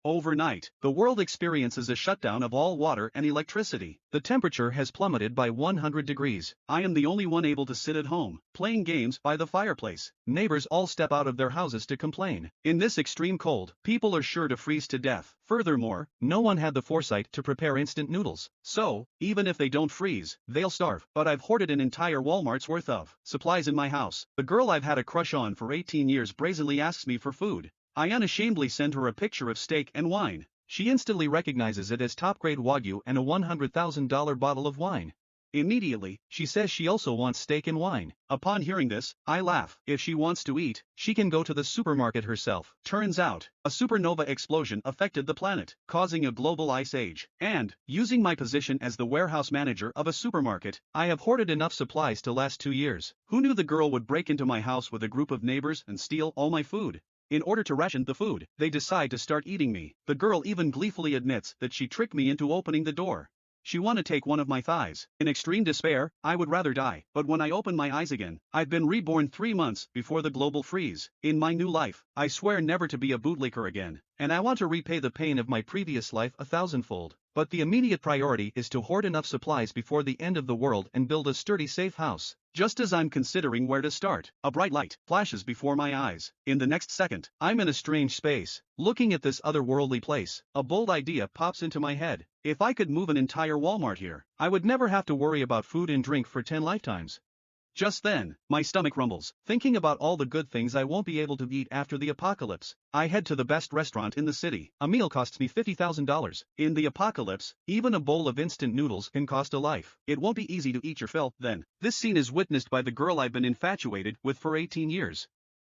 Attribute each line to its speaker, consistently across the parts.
Speaker 1: Overnight, the world experiences a shutdown of all water and electricity. The temperature has plummeted by 100 degrees. I am the only one able to sit at home, playing games by the fireplace. Neighbors all step out of their houses to complain. In this extreme cold, people are sure to freeze to death. Furthermore, no one had the foresight to prepare instant noodles. So, even if they don't freeze, they'll starve. But I've hoarded an entire Walmart's worth of supplies in my house. The girl I've had a crush on for 18 years brazenly asks me for food. I unashamedly send her a picture of steak and wine. She instantly recognizes it as top-grade Wagyu and a $100,000 bottle of wine. Immediately, she says she also wants steak and wine. Upon hearing this, I laugh. If she wants to eat, she can go to the supermarket herself. Turns out, a supernova explosion affected the planet, causing a global ice age. And, using my position as the warehouse manager of a supermarket, I have hoarded enough supplies to last 2 years. Who knew the girl would break into my house with a group of neighbors and steal all my food? In order to ration the food, they decide to start eating me. The girl even gleefully admits that she tricked me into opening the door. She wanted to take one of my thighs. In extreme despair, I would rather die. But when I open my eyes again, I've been reborn 3 months before the global freeze. In my new life, I swear never to be a bootlicker again. And I want to repay the pain of my previous life 1,000-fold. But the immediate priority is to hoard enough supplies before the end of the world and build a sturdy safe house. Just as I'm considering where to start, a bright light flashes before my eyes. In the next second, I'm in a strange space. Looking at this otherworldly place, a bold idea pops into my head. If I could move an entire Walmart here, I would never have to worry about food and drink for 10 lifetimes. Just then, my stomach rumbles, thinking about all the good things I won't be able to eat after the apocalypse. I head to the best restaurant in the city. A meal costs me $50,000. In the apocalypse, even a bowl of instant noodles can cost a life. It won't be easy to eat your fill, then. This scene is witnessed by the girl I've been infatuated with for 18 years.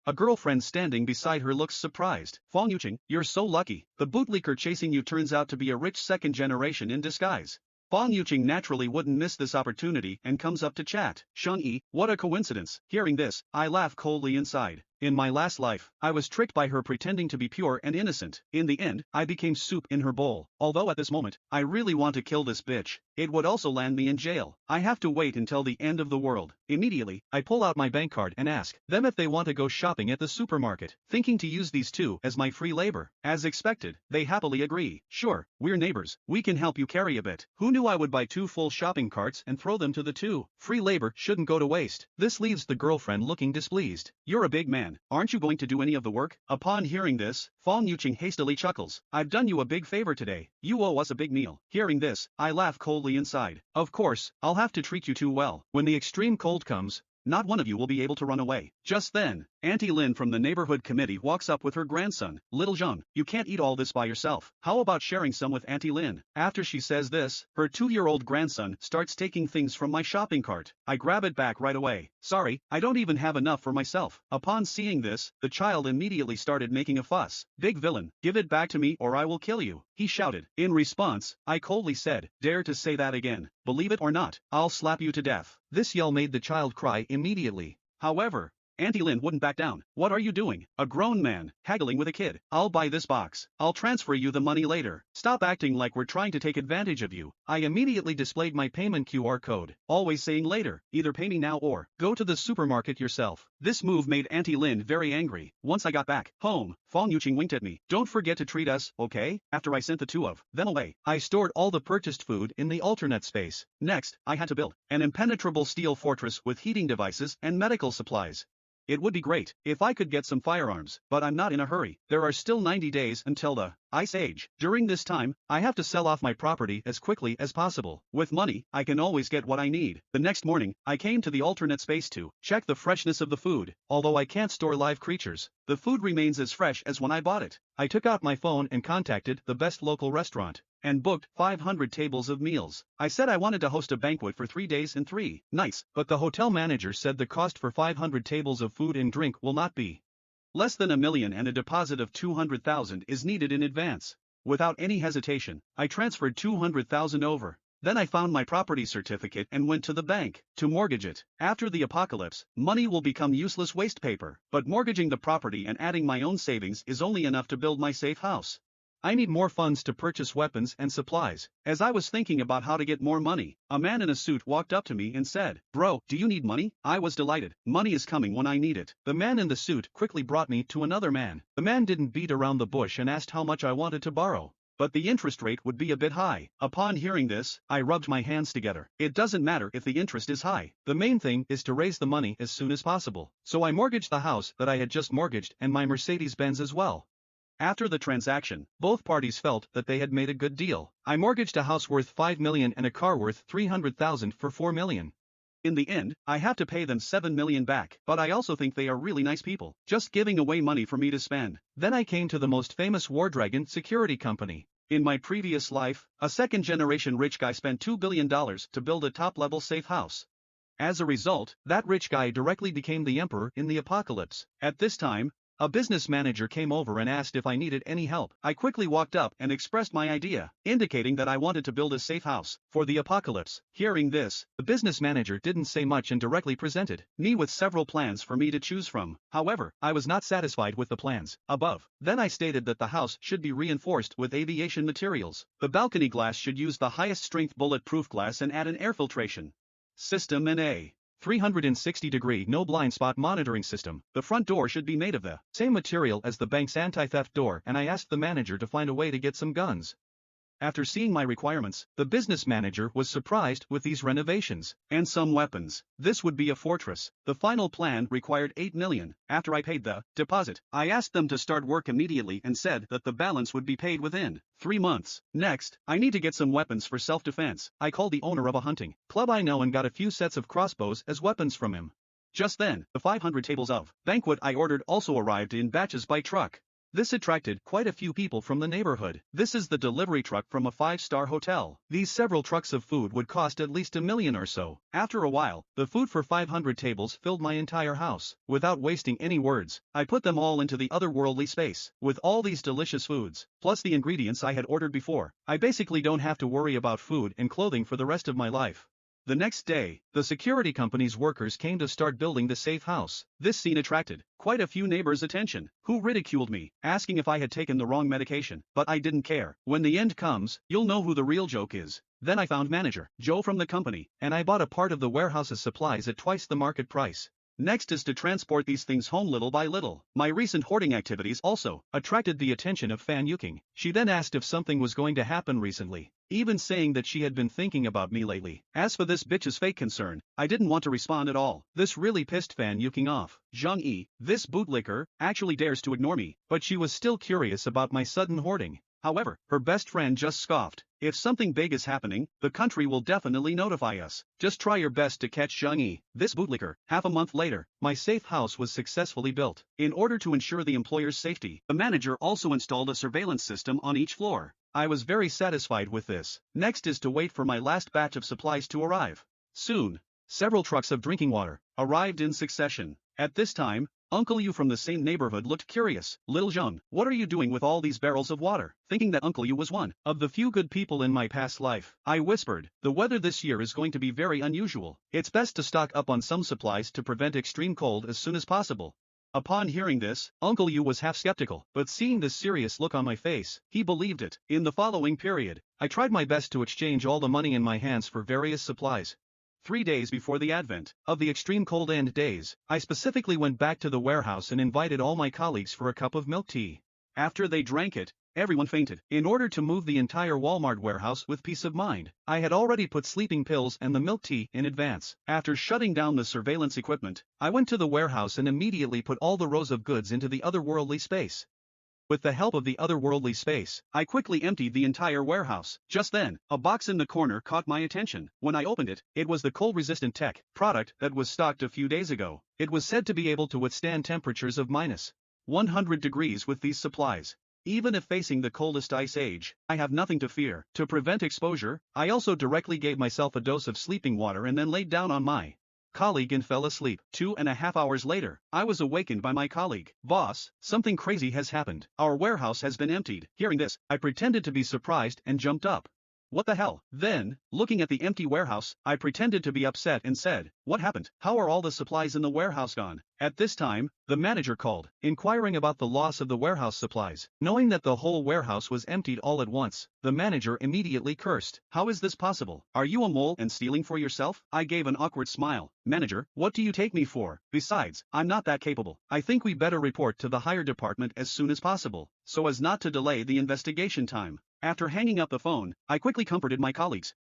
Speaker 1: A girlfriend standing beside her looks surprised. Fong Yuching, you're so lucky. The bootlicker chasing you turns out to be a rich second generation in disguise. Fong Yuching naturally wouldn't miss this opportunity and comes up to chat. Zhang Yi, what a coincidence. Hearing this, I laugh coldly inside. In my last life, I was tricked by her pretending to be pure and innocent. In the end, I became soup in her bowl. Although at this moment, I really want to kill this bitch. It would also land me in jail. I have to wait until the end of the world. Immediately, I pull out my bank card and ask them if they want to go shopping at the supermarket, thinking to use these two as my free labor. As expected, they happily agree. Sure, we're neighbors. We can help you carry a bit. Who knew I would buy 2 full shopping carts and throw them to the 2? Free labor shouldn't go to waste. This leaves the girlfriend looking displeased. You're a big man. Aren't you going to do any of the work? Upon hearing this, Fong Yuching hastily chuckles. I've done you a big favor today. You owe us a big meal. Hearing this, I laugh coldly inside. Of course, I'll have to treat you too well. When the extreme cold comes, not one of you will be able to run away. Just then, Auntie Lin from the neighborhood committee walks up with her grandson. Little Zhang, you can't eat all this by yourself. How about sharing some with Auntie Lin? After she says this, her 2-year-old grandson starts taking things from my shopping cart. I grab it back right away. Sorry, I don't even have enough for myself. Upon seeing this, the child immediately started making a fuss. Big villain, give it back to me or I will kill you, he shouted. In response, I coldly said, dare to say that again. Believe it or not, I'll slap you to death. This yell made the child cry immediately. However, Auntie Lin wouldn't back down. What are you doing? A grown man, haggling with a kid. I'll buy this box. I'll transfer you the money later. Stop acting like we're trying to take advantage of you. I immediately displayed my payment QR code, always saying later, either pay me now or go to the supermarket yourself. This move made Auntie Lin very angry. Once I got back home, Fong Yuching winked at me. Don't forget to treat us, okay? After I sent the 2 of them away, I stored all the purchased food in the alternate space. Next, I had to build an impenetrable steel fortress with heating devices and medical supplies. It would be great if I could get some firearms, but I'm not in a hurry. There are still 90 days until the Ice Age. During this time, I have to sell off my property as quickly as possible. With money, I can always get what I need. The next morning, I came to the alternate space to check the freshness of the food. Although I can't store live creatures, the food remains as fresh as when I bought it. I took out my phone and contacted the best local restaurant and booked 500 tables of meals. I said I wanted to host a banquet for 3 days and 3 nights, but the hotel manager said the cost for 500 tables of food and drink will not be less than $1 million and a deposit of $200,000 is needed in advance. Without any hesitation, I transferred $200,000 over. Then I found my property certificate and went to the bank to mortgage it. After the apocalypse, money will become useless waste paper, but mortgaging the property and adding my own savings is only enough to build my safe house. I need more funds to purchase weapons and supplies. As I was thinking about how to get more money, a man in a suit walked up to me and said, "Bro, do you need money?" I was delighted. Money is coming when I need it. The man in the suit quickly brought me to another man. The man didn't beat around the bush and asked how much I wanted to borrow, but the interest rate would be a bit high. Upon hearing this, I rubbed my hands together. It doesn't matter if the interest is high. The main thing is to raise the money as soon as possible. So I mortgaged the house that I had just mortgaged and my Mercedes-Benz as well. After the transaction, both parties felt that they had made a good deal. I mortgaged a house worth $5 million and a car worth $300,000 for $4 million. In the end, I have to pay them $7 million back, but I also think they are really nice people, just giving away money for me to spend. Then I came to the most famous War Dragon security company. In my previous life, a second-generation rich guy spent $2 billion to build a top-level safe house. As a result, that rich guy directly became the emperor in the apocalypse. At this time, a business manager came over and asked if I needed any help. I quickly walked up and expressed my idea, indicating that I wanted to build a safe house for the apocalypse. Hearing this, the business manager didn't say much and directly presented me with several plans for me to choose from. However, I was not satisfied with the plans above. Then I stated that the house should be reinforced with aviation materials. The balcony glass should use the highest strength bulletproof glass and add an air filtration system and a 360-degree no blind spot monitoring system. The front door should be made of the same material as the bank's anti-theft door, and I asked the manager to find a way to get some guns. After seeing my requirements, the business manager was surprised with these renovations and some weapons. This would be a fortress. The final plan required $8 million. After I paid the deposit, I asked them to start work immediately and said that the balance would be paid within 3 months. Next, I need to get some weapons for self-defense. I called the owner of a hunting club I know and got a few sets of crossbows as weapons from him. Just then, the 500 tables of banquet I ordered also arrived in batches by truck. This attracted quite a few people from the neighborhood. This is the delivery truck from a 5-star hotel. These several trucks of food would cost at least $1 million or so. After a while, the food for 500 tables filled my entire house. Without wasting any words, I put them all into the otherworldly space. With all these delicious foods, plus the ingredients I had ordered before, I basically don't have to worry about food and clothing for the rest of my life. The next day, the security company's workers came to start building the safe house. This scene attracted quite a few neighbors' attention, who ridiculed me, asking if I had taken the wrong medication, but I didn't care. When the end comes, you'll know who the real joke is. Then I found manager Joe from the company, and I bought a part of the warehouse's supplies at twice the market price. Next is to transport these things home little by little. My recent hoarding activities also attracted the attention of Fan Yuking. She then asked if something was going to happen recently, even saying that she had been thinking about me lately. As for this bitch's fake concern, I didn't want to respond at all. This really pissed Fan Yuking off. Zhang Yi, this bootlicker, actually dares to ignore me, but she was still curious about my sudden hoarding. However, her best friend just scoffed. If something big is happening, the country will definitely notify us. Just try your best to catch Zhang Yi, this bootlicker. Half a month later, my safe house was successfully built. In order to ensure the employer's safety, the manager also installed a surveillance system on each floor. I was very satisfied with this. Next is to wait for my last batch of supplies to arrive. Soon, several trucks of drinking water arrived in succession. At this time, Uncle Yu from the same neighborhood looked curious. "Little Zheng, what are you doing with all these barrels of water?" Thinking that Uncle Yu was one of the few good people in my past life, I whispered, "The weather this year is going to be very unusual. It's best to stock up on some supplies to prevent extreme cold as soon as possible." Upon hearing this, Uncle Yu was half skeptical, but seeing the serious look on my face, he believed it. In the following period, I tried my best to exchange all the money in my hands for various supplies. 3 days before the advent of the extreme cold end days, I specifically went back to the warehouse and invited all my colleagues for a cup of milk tea. After they drank it, everyone fainted. In order to move the entire Walmart warehouse with peace of mind, I had already put sleeping pills and the milk tea in advance. After shutting down the surveillance equipment, I went to the warehouse and immediately put all the rows of goods into the otherworldly space. With the help of the otherworldly space, I quickly emptied the entire warehouse. Just then, a box in the corner caught my attention. When I opened it, it was the cold-resistant tech product that was stocked a few days ago. It was said to be able to withstand temperatures of minus 100 degrees with these supplies. Even if facing the coldest ice age, I have nothing to fear. To prevent exposure, I also directly gave myself a dose of sleeping water and then laid down on my colleague and fell asleep. 2.5 hours later, I was awakened by my colleague. "Boss, something crazy has happened. Our warehouse has been emptied." Hearing this, I pretended to be surprised and jumped up. "What the hell?" Then, looking at the empty warehouse, I pretended to be upset and said, "What happened? How are all the supplies in the warehouse gone?" At this time, the manager called, inquiring about the loss of the warehouse supplies. Knowing that the whole warehouse was emptied all at once, the manager immediately cursed. How is this possible? Are you a mole and stealing for yourself? I gave an awkward smile. Manager, what do you take me for? Besides, I'm not that capable. I think we better report to the higher department as soon as possible, so as not to delay the investigation time. After hanging up the phone, I quickly comforted my colleagues.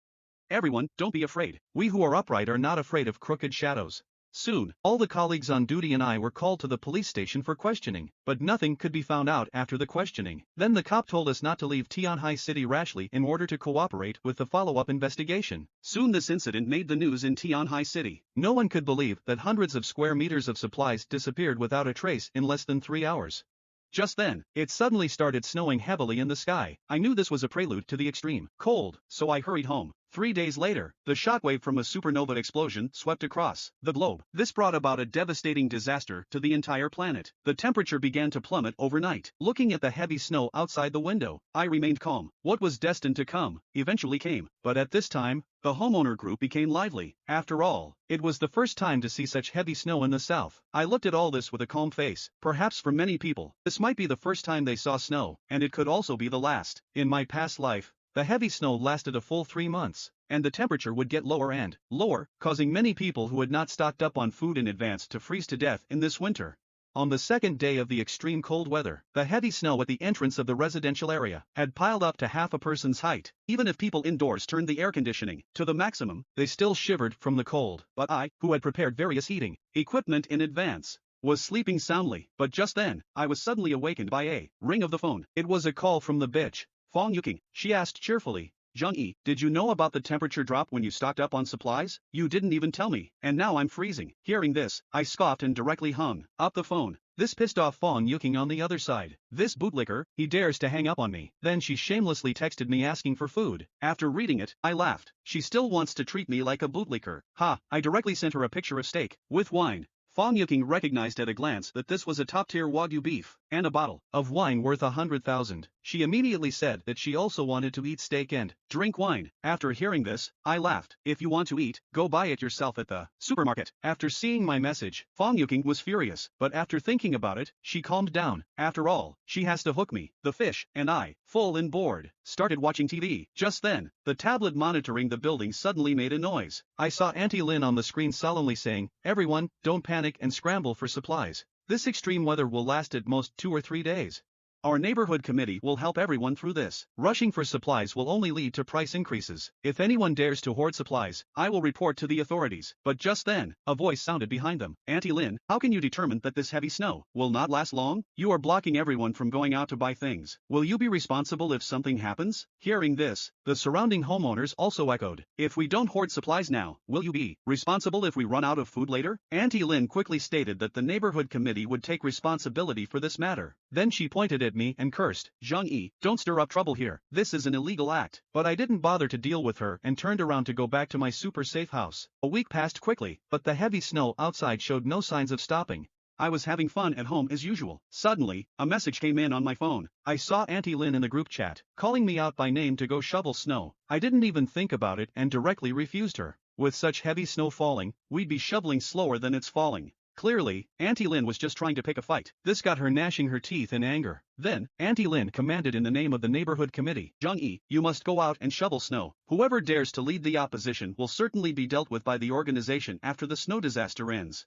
Speaker 1: Everyone, don't be afraid. We who are upright are not afraid of crooked shadows. Soon, all the colleagues on duty and I were called to the police station for questioning, but nothing could be found out after the questioning. Then the cop told us not to leave Tianhai City rashly in order to cooperate with the follow-up investigation. Soon this incident made the news in Tianhai City. No one could believe that hundreds of square meters of supplies disappeared without a trace in less than 3 hours. Just then, it suddenly started snowing heavily in the sky. I knew this was a prelude to the extreme cold, so I hurried home. 3 days later, the shockwave from a supernova explosion swept across the globe. This brought about a devastating disaster to the entire planet. The temperature began to plummet overnight. Looking at the heavy snow outside the window, I remained calm. What was destined to come, eventually came. But at this time, the homeowner group became lively. After all, it was the first time to see such heavy snow in the south. I looked at all this with a calm face. Perhaps for many people, this might be the first time they saw snow, and it could also be the last. In my past life, the heavy snow lasted a full 3 months, and the temperature would get lower and lower, causing many people who had not stocked up on food in advance to freeze to death in this winter. On the second day of the extreme cold weather, the heavy snow at the entrance of the residential area had piled up to half a person's height. Even if people indoors turned the air conditioning to the maximum, they still shivered from the cold. But I, who had prepared various heating equipment in advance, was sleeping soundly. But just then, I was suddenly awakened by a ring of the phone. It was a call from the bitch, Fong Yuking. She asked cheerfully, Zhang Yi, did you know about the temperature drop when you stocked up on supplies? You didn't even tell me, and now I'm freezing. Hearing this, I scoffed and directly hung up the phone. This pissed off Fong Yuking on the other side. This bootlicker, he dares to hang up on me. Then she shamelessly texted me asking for food. After reading it, I laughed. She still wants to treat me like a bootlicker. Ha, I directly sent her a picture of steak with wine. Fong Yuking recognized at a glance that this was a top-tier Wagyu beef, and a bottle of wine worth 100,000. She immediately said that she also wanted to eat steak and drink wine. After hearing this, I laughed. If you want to eat, go buy it yourself at the supermarket. After seeing my message, Fong Yuking was furious, but after thinking about it, she calmed down. After all, she has to hook me, the fish, and I, full and bored, started watching TV. Just then, the tablet monitoring the building suddenly made a noise. I saw Auntie Lin on the screen solemnly saying, "Everyone, don't panic and scramble for supplies. This extreme weather will last at most 2 or 3 days. Our neighborhood committee will help everyone through this. Rushing for supplies will only lead to price increases. If anyone dares to hoard supplies, I will report to the authorities." But just then, a voice sounded behind them. Auntie Lin, how can you determine that this heavy snow will not last long? You are blocking everyone from going out to buy things. Will you be responsible if something happens? Hearing this, the surrounding homeowners also echoed. If we don't hoard supplies now, will you be responsible if we run out of food later? Auntie Lin quickly stated that the neighborhood committee would take responsibility for this matter. Then she pointed at me and cursed, "Zhang Yi, don't stir up trouble here. This is an illegal act." But I didn't bother to deal with her and turned around to go back to my super safe house. A week passed quickly, but the heavy snow outside showed no signs of stopping. I was having fun at home as usual. Suddenly, a message came in on my phone. I saw Auntie Lin in the group chat, calling me out by name to go shovel snow. I didn't even think about it and directly refused her. With such heavy snow falling, we'd be shoveling slower than it's falling. Clearly, Auntie Lin was just trying to pick a fight. This got her gnashing her teeth in anger. Then, Auntie Lin commanded in the name of the neighborhood committee, "Zhang Yi, you must go out and shovel snow. Whoever dares to lead the opposition will certainly be dealt with by the organization after the snow disaster ends."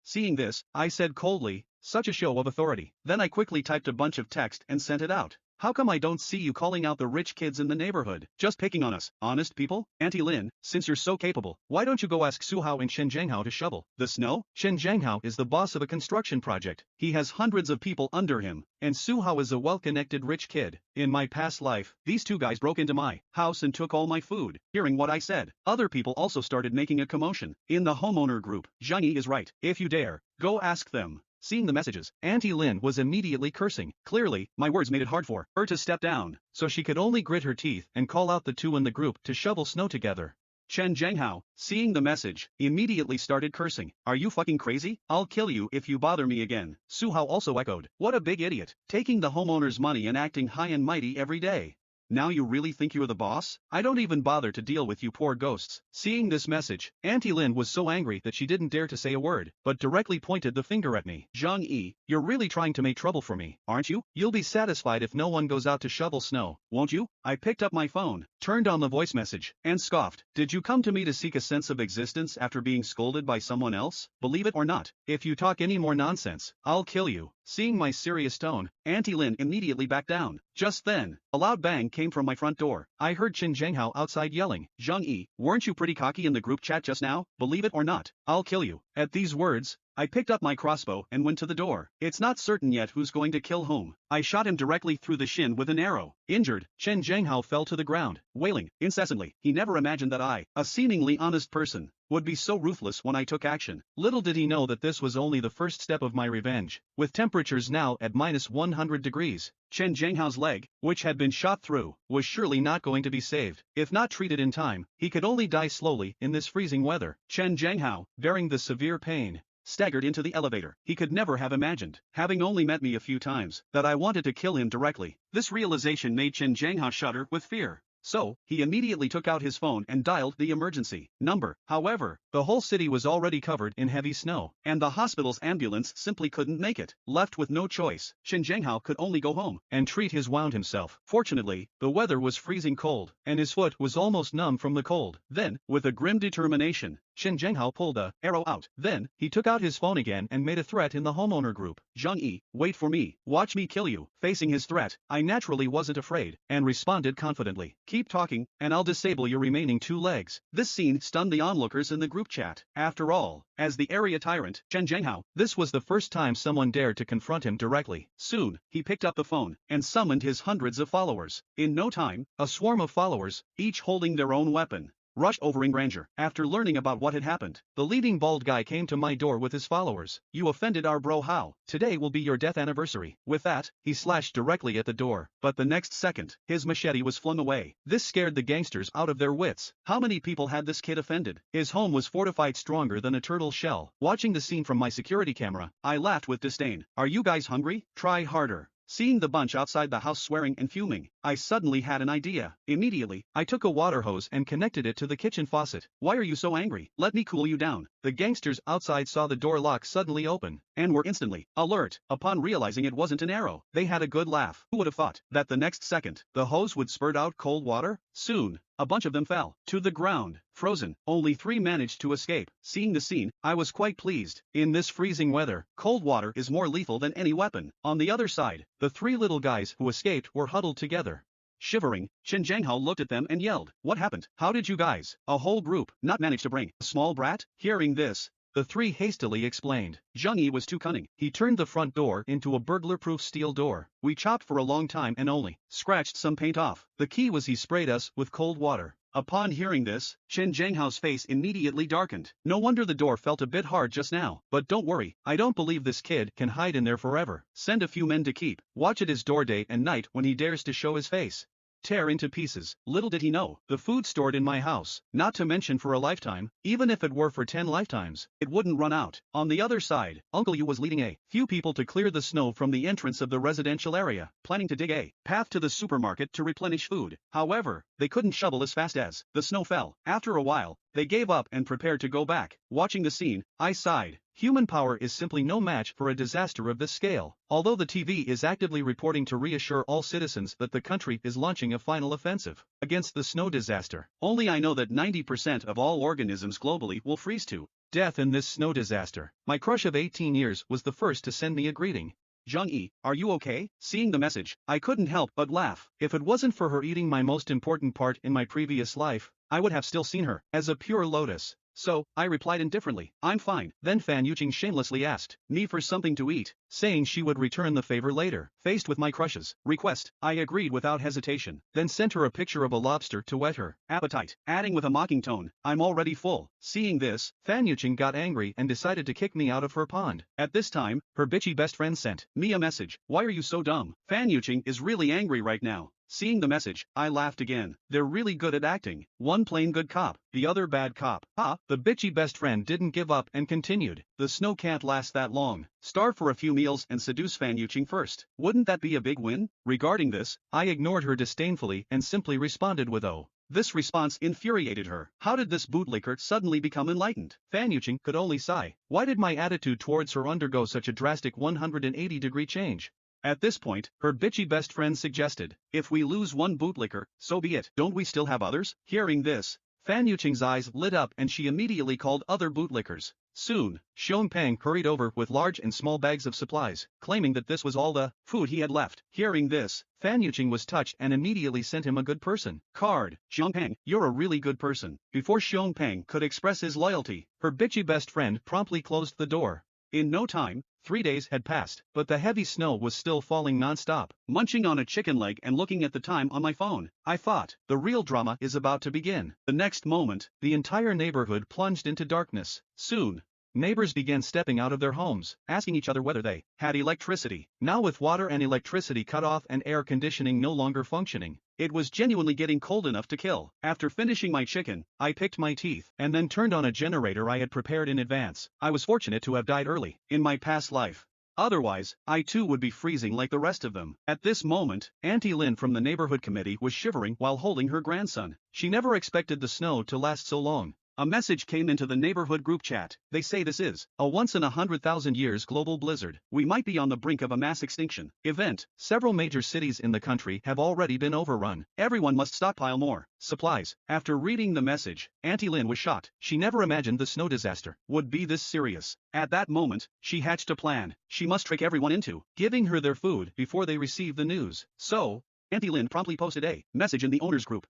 Speaker 1: Seeing this, I said coldly, "Such a show of authority." Then I quickly typed a bunch of text and sent it out. "How come I don't see you calling out the rich kids in the neighborhood? Just picking on us, honest people? Auntie Lin, since you're so capable, why don't you go ask Su Hao and Shen Zhanghao to shovel the snow?" Shen Zhanghao is the boss of a construction project. He has hundreds of people under him, and Su Hao is a well-connected rich kid. In my past life, these two guys broke into my house and took all my food. Hearing what I said, other people also started making a commotion. In the homeowner group, Zhang Yi is right. If you dare, go ask them. Seeing the messages, Auntie Lin was immediately cursing. Clearly, my words made it hard for her to step down, so she could only grit her teeth and call out the two in the group to shovel snow together. Chen Zhanghao, seeing the message, immediately started cursing. "Are you fucking crazy? I'll kill you if you bother me again." Su Hao also echoed, "What a big idiot, taking the homeowner's money and acting high and mighty every day." Now you really think you're the boss? I don't even bother to deal with you poor ghosts. Seeing this message, Auntie Lin was so angry that she didn't dare to say a word, but directly pointed the finger at me. Zhang Yi, you're really trying to make trouble for me, aren't you? You'll be satisfied if no one goes out to shovel snow, won't you? I picked up my phone, turned on the voice message, and scoffed. Did you come to me to seek a sense of existence after being scolded by someone else? Believe it or not, if you talk any more nonsense, I'll kill you. Seeing my serious tone, Auntie Lin immediately backed down. Just then, a loud bang came from my front door. I heard Qin Zhenghao outside yelling, Zhang Yi, weren't you pretty cocky in the group chat just now? Believe it or not, I'll kill you. At these words, I picked up my crossbow and went to the door. It's not certain yet who's going to kill whom. I shot him directly through the shin with an arrow. Injured, Chen Zhenghao fell to the ground, wailing incessantly. He never imagined that I, a seemingly honest person, would be so ruthless when I took action. Little did he know that this was only the first step of my revenge. With temperatures now at -100 degrees, Chen Zhenghao's leg, which had been shot through, was surely not going to be saved. If not treated in time, he could only die slowly in this freezing weather. Chen Zhenghao, bearing the severe pain, staggered into the elevator. He could never have imagined, having only met me a few times, that I wanted to kill him directly. This realization made Chen Zhenghao shudder with fear. So, he immediately took out his phone and dialed the emergency number. However, the whole city was already covered in heavy snow, and the hospital's ambulance simply couldn't make it. Left with no choice, Chen Zhenghao could only go home and treat his wound himself. Fortunately, the weather was freezing cold, and his foot was almost numb from the cold. Then, with a grim determination, Chen Zhenghao pulled a arrow out. Then, he took out his phone again and made a threat in the homeowner group. Zhang Yi, wait for me, watch me kill you. Facing his threat, I naturally wasn't afraid, and responded confidently. Keep talking, and I'll disable your remaining 2 legs. This scene stunned the onlookers in the group chat. After all, as the area tyrant, Chen Zhenghao, this was the first time someone dared to confront him directly. Soon, he picked up the phone, and summoned his hundreds of followers. In no time, a swarm of followers, each holding their own weapon, rushed over in grandeur. After learning about what had happened, the leading bald guy came to my door with his followers. You offended our bro Hao. Today will be your death anniversary. With that, he slashed directly at the door, but the next second, his machete was flung away. This scared the gangsters out of their wits. How many people had this kid offended? His home was fortified stronger than a turtle shell. Watching the scene from my security camera, I laughed with disdain. Are you guys hungry? Try harder. Seeing the bunch outside the house swearing and fuming, I suddenly had an idea. Immediately, I took a water hose and connected it to the kitchen faucet. Why are you so angry? Let me cool you down. The gangsters outside saw the door lock suddenly open, and were instantly alert. Upon realizing it wasn't an arrow, they had a good laugh. Who would have thought that the next second, the hose would spurt out cold water? Soon, a bunch of them fell to the ground, frozen. Only 3 managed to escape. Seeing the scene, I was quite pleased. In this freezing weather, cold water is more lethal than any weapon. On the other side, the 3 little guys who escaped were huddled together. Shivering, Chen Zhenghao looked at them and yelled, "What happened? How did you guys, a whole group, not manage to bring a small brat?" Hearing this, the 3 hastily explained. Zhang Yi was too cunning. He turned the front door into a burglar-proof steel door. We chopped for a long time and only scratched some paint off. The key was he sprayed us with cold water. Upon hearing this, Chen Zhenghao's face immediately darkened. No wonder the door felt a bit hard just now. But don't worry, I don't believe this kid can hide in there forever. Send a few men to keep watch at his door day and night when he dares to show his face. Tear into pieces. Little did he know, the food stored in my house, not to mention for a lifetime, even if it were for 10 lifetimes, it wouldn't run out. On the other side, Uncle Yu was leading a few people to clear the snow from the entrance of the residential area, planning to dig a path to the supermarket to replenish food. However, they couldn't shovel as fast as the snow fell. After a while, they gave up and prepared to go back. Watching the scene, I sighed. Human power is simply no match for a disaster of this scale. Although the TV is actively reporting to reassure all citizens that the country is launching a final offensive against the snow disaster, only I know that 90% of all organisms globally will freeze to death in this snow disaster. My crush of 18 years was the first to send me a greeting. Zhang Yi, are you okay? Seeing the message, I couldn't help but laugh. If it wasn't for her eating my most important part in my previous life, I would have still seen her as a pure lotus. So, I replied indifferently, I'm fine. Then Fan Yuqing shamelessly asked me for something to eat, saying she would return the favor later. Faced with my crush's request, I agreed without hesitation, then sent her a picture of a lobster to whet her appetite, adding with a mocking tone, I'm already full. Seeing this, Fan Yuqing got angry and decided to kick me out of her pond. At this time, her bitchy best friend sent me a message, why are you so dumb? Fan Yuqing is really angry right now. Seeing the message, I laughed again. They're really good at acting. One plain good cop, the other bad cop. The bitchy best friend didn't give up and continued. The snow can't last that long. Starve for a few meals and seduce Fan Yuqing first. Wouldn't that be a big win? Regarding this, I ignored her disdainfully and simply responded with "oh." This response infuriated her. How did this bootlicker suddenly become enlightened? Fan Yuqing could only sigh. Why did my attitude towards her undergo such a drastic 180-degree change? At this point, her bitchy best friend suggested, if we lose one bootlicker, so be it. Don't we still have others? Hearing this, Fan Yuqing's eyes lit up and she immediately called other bootlickers. Soon, Xiongpang hurried over with large and small bags of supplies, claiming that this was all the food he had left. Hearing this, Fan Yuqing was touched and immediately sent him a good person card. Xiongpang, you're a really good person. Before Xiongpang could express his loyalty, her bitchy best friend promptly closed the door. In no time, 3 days had passed, but the heavy snow was still falling non-stop. Munching on a chicken leg and looking at the time on my phone, I thought, the real drama is about to begin. The next moment, the entire neighborhood plunged into darkness. Soon, neighbors began stepping out of their homes, asking each other whether they had electricity. Now with water and electricity cut off and air conditioning no longer functioning, it was genuinely getting cold enough to kill. After finishing my chicken, I picked my teeth and then turned on a generator I had prepared in advance. I was fortunate to have died early in my past life. Otherwise, I too would be freezing like the rest of them. At this moment, Auntie Lin from the neighborhood committee was shivering while holding her grandson. She never expected the snow to last so long. A message came into the neighborhood group chat. They say this is a once in 100,000 years global blizzard. We might be on the brink of a mass extinction event. Several major cities in the country have already been overrun. Everyone must stockpile more supplies. After reading the message, Auntie Lin was shocked. She never imagined the snow disaster would be this serious. At that moment, she hatched a plan. She must trick everyone into giving her their food before they receive the news. So, Auntie Lin promptly posted a message in the owners group.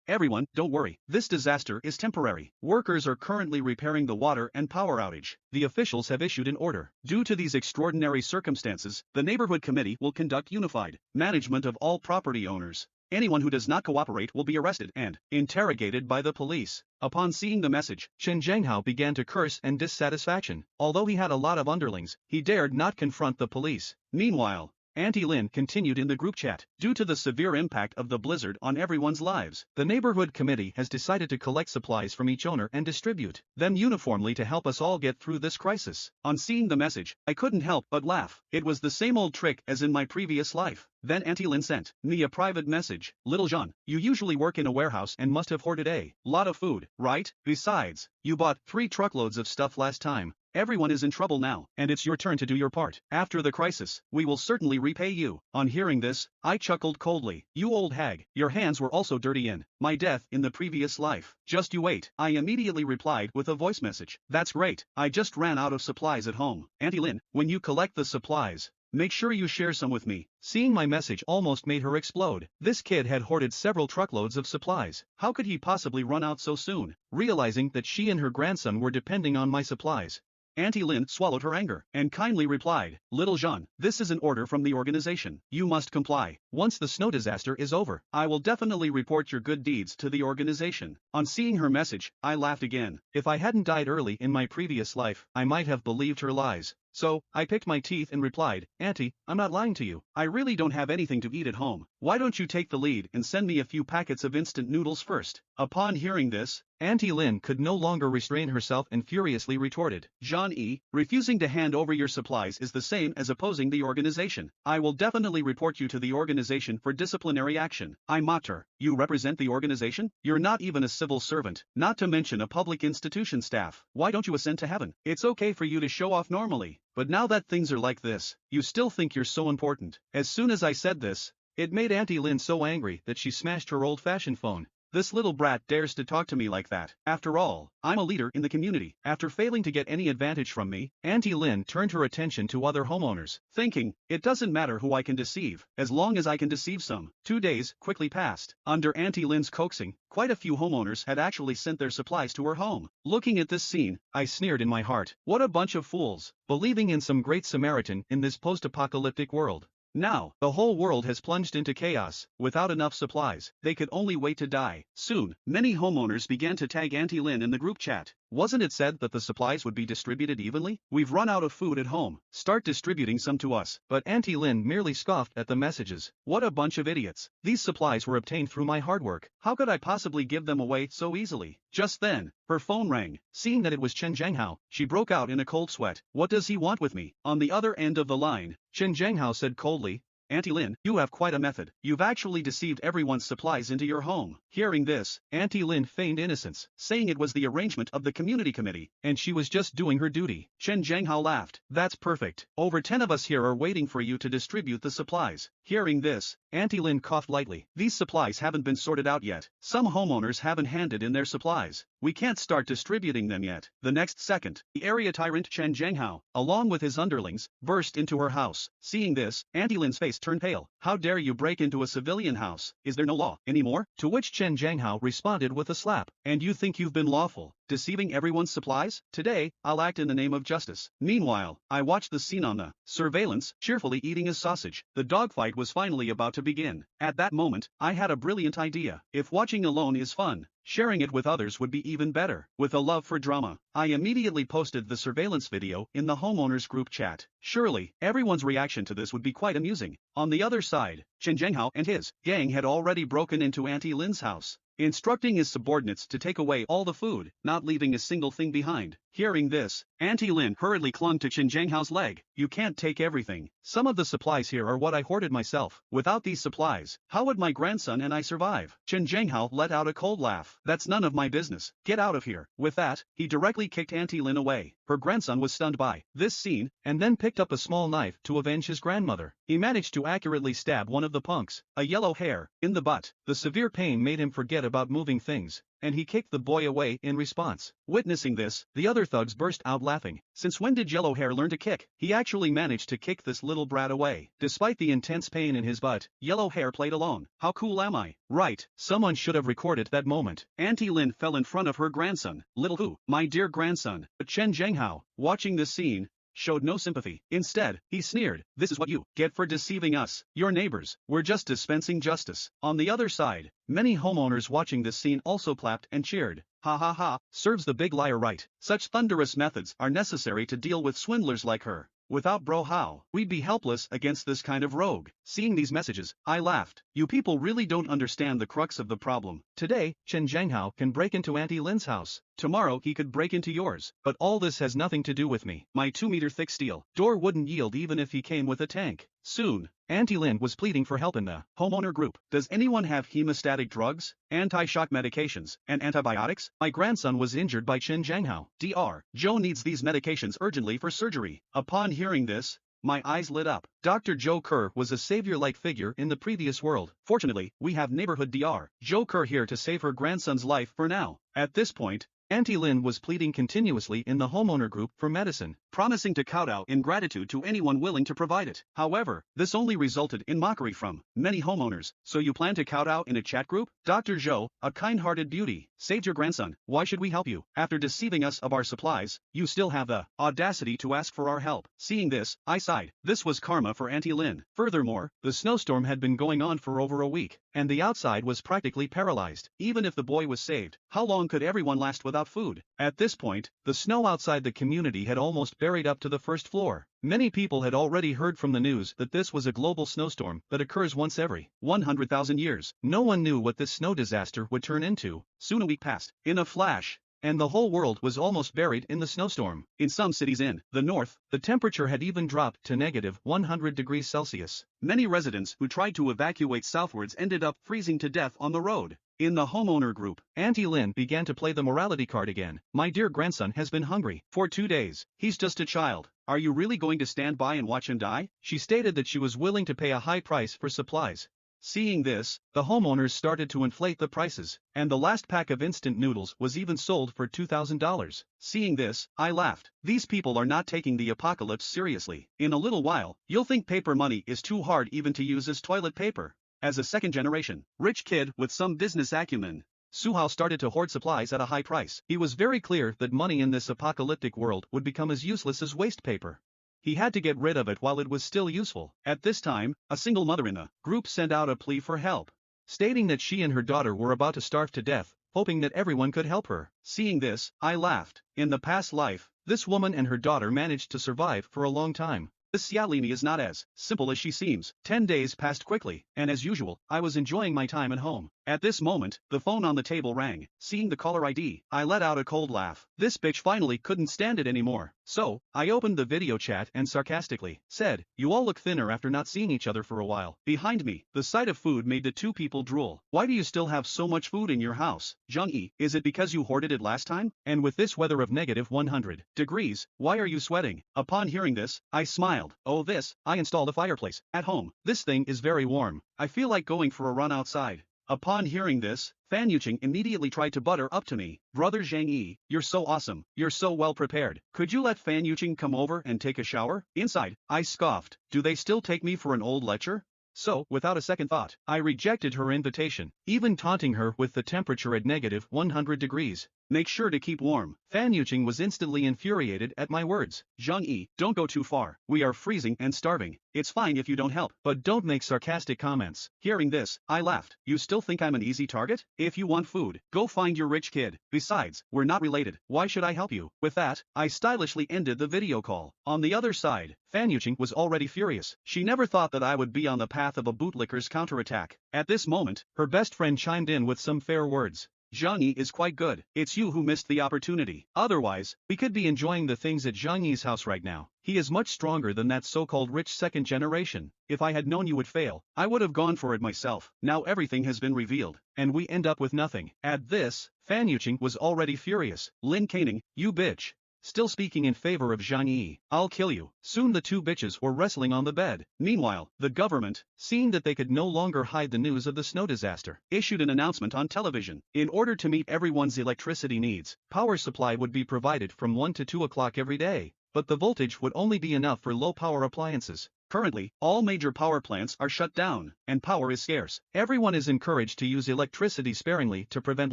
Speaker 1: Everyone, don't worry, this disaster is temporary. Workers are currently repairing the water and power outage. The officials have issued an order. Due to these extraordinary circumstances, the neighborhood committee will conduct unified management of all property owners. Anyone who does not cooperate will be arrested and interrogated by the police. Upon seeing the message, Chen Zhenghao began to curse in dissatisfaction. Although he had a lot of underlings, he dared not confront the police. Meanwhile, Auntie Lin continued in the group chat. Due to the severe impact of the blizzard on everyone's lives, the neighborhood committee has decided to collect supplies from each owner and distribute them uniformly to help us all get through this crisis. On seeing the message, I couldn't help but laugh. It was the same old trick as in my previous life. Then Auntie Lin sent me a private message. Little Jean, you usually work in a warehouse and must have hoarded a lot of food, right? Besides, you bought 3 truckloads of stuff last time. Everyone is in trouble now, and it's your turn to do your part. After the crisis, we will certainly repay you. On hearing this, I chuckled coldly. You old hag, your hands were also dirty in my death in the previous life. Just you wait. I immediately replied with a voice message. That's great, I just ran out of supplies at home. Auntie Lin, when you collect the supplies, make sure you share some with me. Seeing my message almost made her explode. This kid had hoarded several truckloads of supplies. How could he possibly run out so soon? Realizing that she and her grandson were depending on my supplies, Auntie Lin swallowed her anger and kindly replied, Little Jean, this is an order from the organization. You must comply. Once the snow disaster is over, I will definitely report your good deeds to the organization. On seeing her message, I laughed again. If I hadn't died early in my previous life, I might have believed her lies. So, I picked my teeth and replied, Auntie, I'm not lying to you. I really don't have anything to eat at home. Why don't you take the lead and send me a few packets of instant noodles first? Upon hearing this, Auntie Lin could no longer restrain herself and furiously retorted, Zhang Yi, refusing to hand over your supplies is the same as opposing the organization. I will definitely report you to the organization for disciplinary action. I mocked her. You represent the organization? You're not even a civil servant, not to mention a public institution staff. Why don't you ascend to heaven? It's okay for you to show off normally. But now that things are like this, you still think you're so important. As soon as I said this, it made Auntie Lin so angry that she smashed her old-fashioned phone. This little brat dares to talk to me like that. After all, I'm a leader in the community. After failing to get any advantage from me, Auntie Lin turned her attention to other homeowners, thinking, it doesn't matter who I can deceive, as long as I can deceive some. 2 days quickly passed. Under Auntie Lin's coaxing, quite a few homeowners had actually sent their supplies to her home. Looking at this scene, I sneered in my heart. What a bunch of fools, believing in some great Samaritan in this post-apocalyptic world. Now, the whole world has plunged into chaos. Without enough supplies, they could only wait to die. Soon, many homeowners began to tag Auntie Lin in the group chat. Wasn't it said that the supplies would be distributed evenly? We've run out of food at home. Start distributing some to us. But Auntie Lin merely scoffed at the messages. What a bunch of idiots. These supplies were obtained through my hard work. How could I possibly give them away so easily? Just then, her phone rang. Seeing that it was Chen Zhanghao, she broke out in a cold sweat. What does he want with me? On the other end of the line, Chen Zhanghao said coldly, Auntie Lin, you have quite a method. You've actually deceived everyone's supplies into your home. Hearing this, Auntie Lin feigned innocence, saying it was the arrangement of the community committee, and she was just doing her duty. Chen Zhanghao laughed. That's perfect. Over 10 of us here are waiting for you to distribute the supplies. Hearing this, Auntie Lin coughed lightly. These supplies haven't been sorted out yet. Some homeowners haven't handed in their supplies. We can't start distributing them yet. The next second, the area tyrant Chen Zhanghao, along with his underlings, burst into her house. Seeing this, Auntie Lin's face turned pale. How dare you break into a civilian house? Is there no law anymore? To which Chen Zhanghao responded with a slap. And you think you've been lawful, deceiving everyone's supplies? Today, I'll act in the name of justice. Meanwhile, I watched the scene on the surveillance, cheerfully eating his sausage. The dogfight was finally about to begin. At that moment, I had a brilliant idea. If watching alone is fun, sharing it with others would be even better. With a love for drama, I immediately posted the surveillance video in the homeowners group chat. Surely, everyone's reaction to this would be quite amusing. On the other side, Chen Zhanghao and his gang had already broken into Auntie Lin's house, instructing his subordinates to take away all the food, not leaving a single thing behind. Hearing this, Auntie Lin hurriedly clung to Chen Zhanghao's leg. You can't take everything. Some of the supplies here are what I hoarded myself. Without these supplies, how would my grandson and I survive? Chen Zhanghao let out a cold laugh. That's none of my business. Get out of here. With that, he directly kicked Auntie Lin away. Her grandson was stunned by this scene, and then picked up a small knife to avenge his grandmother. He managed to accurately stab one of the punks, a yellow hair, in the butt. The severe pain made him forget about moving things, and he kicked the boy away in response. Witnessing this, the other thugs burst out laughing. Since when did Yellow Hair learn to kick? He actually managed to kick this little brat away. Despite the intense pain in his butt, Yellow Hair played along. How cool am I? Right, someone should have recorded that moment. Auntie Lin fell in front of her grandson. Little who? My dear grandson. But Chen Zhanghao, watching this scene, showed no sympathy. Instead, he sneered, this is what you get for deceiving us, your neighbors. We're just dispensing justice. On the other side, many homeowners watching this scene also clapped and cheered. Ha ha ha, serves the big liar right. Such thunderous methods are necessary to deal with swindlers like her. Without bro how? We'd be helpless against this kind of rogue. Seeing these messages, I laughed. You people really don't understand the crux of the problem. Today, Chen Zhanghao can break into Auntie Lin's house. Tomorrow he could break into yours. But all this has nothing to do with me. My 2-meter thick steel door wouldn't yield even if he came with a tank. Soon, Auntie Lin was pleading for help in the homeowner group. Does anyone have hemostatic drugs, anti-shock medications, and antibiotics? My grandson was injured by Chen Zhanghao. Dr. Joe needs these medications urgently for surgery. Upon hearing this, my eyes lit up. Dr. Joe Kerr was a savior-like figure in the previous world. Fortunately, we have neighborhood Dr. Joe Kerr here to save her grandson's life for now. At this point, Auntie Lin was pleading continuously in the homeowner group for medicine, promising to kowtow in gratitude to anyone willing to provide it. However, this only resulted in mockery from many homeowners. So you plan to kowtow in a chat group? Dr. Zhou, a kind-hearted beauty, saved your grandson. Why should we help you? After deceiving us of our supplies, you still have the audacity to ask for our help. Seeing this, I sighed. This was karma for Auntie Lin. Furthermore, the snowstorm had been going on for over a week, and the outside was practically paralyzed. Even if the boy was saved, how long could everyone last without food? At this point, the snow outside the community had almost buried up to the first floor. Many people had already heard from the news that this was a global snowstorm that occurs once every 100,000 years. No one knew what this snow disaster would turn into. Soon a week passed. In a flash, and the whole world was almost buried in the snowstorm. In some cities in the north, the temperature had even dropped to negative 100 degrees Celsius. Many residents who tried to evacuate southwards ended up freezing to death on the road. In the homeowner group, Auntie Lin began to play the morality card again. My dear grandson has been hungry for 2 days. He's just a child. Are you really going to stand by and watch him die? She stated that she was willing to pay a high price for supplies. Seeing this, the homeowners started to inflate the prices, and the last pack of instant noodles was even sold for $2,000. Seeing this, I laughed. These people are not taking the apocalypse seriously. In a little while, you'll think paper money is too hard even to use as toilet paper. As a second-generation rich kid with some business acumen, Su Hao started to hoard supplies at a high price. He was very clear that money in this apocalyptic world would become as useless as waste paper. He had to get rid of it while it was still useful. At this time, a single mother in the group sent out a plea for help, stating that she and her daughter were about to starve to death hoping that everyone could help her. Seeing this, I laughed. In the past life, this woman and her daughter managed to survive for a long time. This Xiaolini is not as simple as she seems. 10 days passed quickly, and as usual, I was enjoying my time at home. At this moment, the phone on the table rang. Seeing the caller ID, I let out a cold laugh. This bitch finally couldn't stand it anymore. So, I opened the video chat and sarcastically said, "You all look thinner after not seeing each other for a while." Behind me, the sight of food made the two people drool. "Why do you still have so much food in your house, Zhang Yi? Is it because you hoarded it last time? And with this weather of negative 100 degrees, why are you sweating?" Upon hearing this, I smiled. "Oh this, I installed a fireplace at home. This thing is very warm. I feel like going for a run outside." Upon hearing this, Fan Yuqing immediately tried to butter up to me. "Brother Zhang Yi, you're so awesome, you're so well prepared. Could you let Fan Yuqing come over and take a shower?" Inside, I scoffed. Do they still take me for an old lecher? So, without a second thought, I rejected her invitation, even taunting her with the temperature at negative 100 degrees. "Make sure to keep warm." Fan Yuqing was instantly infuriated at my words. "Zhang Yi, don't go too far. We are freezing and starving. It's fine if you don't help, but don't make sarcastic comments." Hearing this, I laughed. "You still think I'm an easy target? If you want food, go find your rich kid. Besides, we're not related. Why should I help you?" With that, I stylishly ended the video call. On the other side, Fan Yuqing was already furious. She never thought that I would be on the path of a bootlicker's counterattack. At this moment, her best friend chimed in with some fair words. "Zhang Yi is quite good. It's you who missed the opportunity. Otherwise, we could be enjoying the things at Zhang Yi's house right now. He is much stronger than that so-called rich second generation. If I had known you would fail, I would have gone for it myself. Now everything has been revealed, and we end up with nothing." At this, Fan Yuqing was already furious. "Lin Caning, you bitch. Still speaking in favor of Zhang Yi. I'll kill you." Soon the two bitches were wrestling on the bed. Meanwhile, the government, seeing that they could no longer hide the news of the snow disaster, issued an announcement on television. In order to meet everyone's electricity needs, power supply would be provided from 1 to 2 o'clock every day, but the voltage would only be enough for low-power appliances. Currently, all major power plants are shut down, and power is scarce. Everyone is encouraged to use electricity sparingly to prevent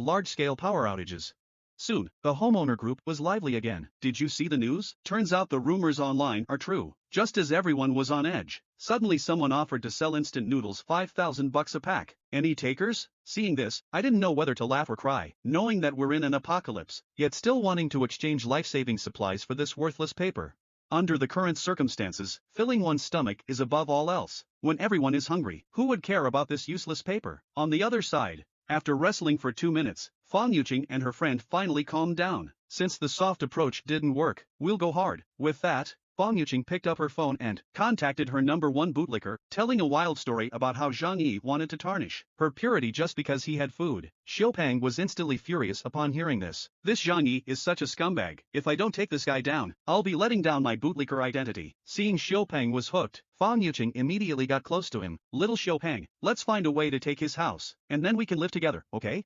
Speaker 1: large-scale power outages. Soon, the homeowner group was lively again. "Did you see the news? Turns out the rumors online are true." Just as everyone was on edge, suddenly someone offered to sell instant noodles $5,000 a pack. "Any takers?" Seeing this, I didn't know whether to laugh or cry, knowing that we're in an apocalypse, yet still wanting to exchange life-saving supplies for this worthless paper. Under the current circumstances, filling one's stomach is above all else. When everyone is hungry, who would care about this useless paper? On the other side, after wrestling for 2 minutes, Fan Yuqing and her friend finally calmed down. Since the soft approach didn't work, we'll go hard. With that, Fan Yuqing picked up her phone and contacted her #1 bootlicker, telling a wild story about how Zhang Yi wanted to tarnish her purity just because he had food. Xiaopeng was instantly furious upon hearing this. "This Zhang Yi is such a scumbag. If I don't take this guy down, I'll be letting down my bootlicker identity." Seeing Xiaopeng was hooked, Fan Yuqing immediately got close to him. "Little Xiaopeng, let's find a way to take his house, and then we can live together, okay?"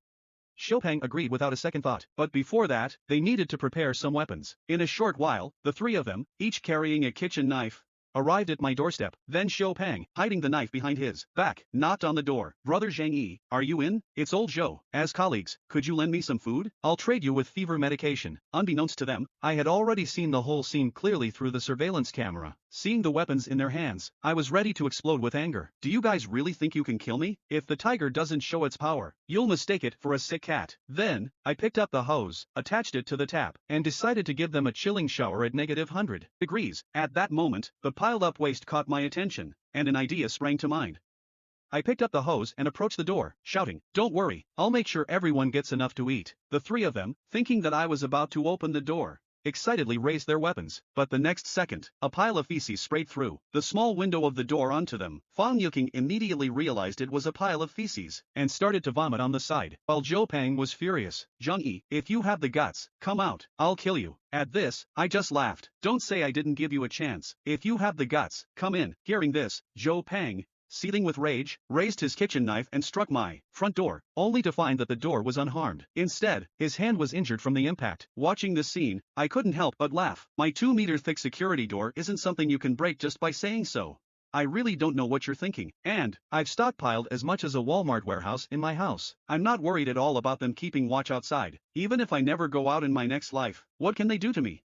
Speaker 1: Xiaopeng agreed without a second thought, but before that, they needed to prepare some weapons. In a short while, the three of them, each carrying a kitchen knife, arrived at my doorstep. Then Xiaopeng, hiding the knife behind his back, knocked on the door. "Brother Zhang Yi, are you in? It's old Zhou. As colleagues, could you lend me some food? I'll trade you with fever medication." Unbeknownst to them, I had already seen the whole scene clearly through the surveillance camera. Seeing the weapons in their hands, I was ready to explode with anger. "Do you guys really think you can kill me? If the tiger doesn't show its power, you'll mistake it for a sick cat." Then, I picked up the hose, attached it to the tap, and decided to give them a chilling shower at negative 100 degrees. At that moment, the piled-up waste caught my attention, and an idea sprang to mind. I picked up the hose and approached the door, shouting, "Don't worry, I'll make sure everyone gets enough to eat." The three of them, thinking that I was about to open the door, excitedly raised their weapons, but the next second, a pile of feces sprayed through the small window of the door onto them. Fan Yuqing immediately realized it was a pile of feces, and started to vomit on the side, while Xiaopeng was furious. "Zhang Yi, if you have the guts, come out, I'll kill you." At this, I just laughed. "Don't say I didn't give you a chance. If you have the guts, come in." Hearing this, Xiaopeng, seething with rage, raised his kitchen knife and struck my front door, only to find that the door was unharmed. Instead, his hand was injured from the impact. Watching this scene, I couldn't help but laugh. My 2-meter-thick security door isn't something you can break just by saying so. I really don't know what you're thinking, and I've stockpiled as much as a Walmart warehouse in my house. I'm not worried at all about them keeping watch outside. Even if I never go out in my next life, what can they do to me?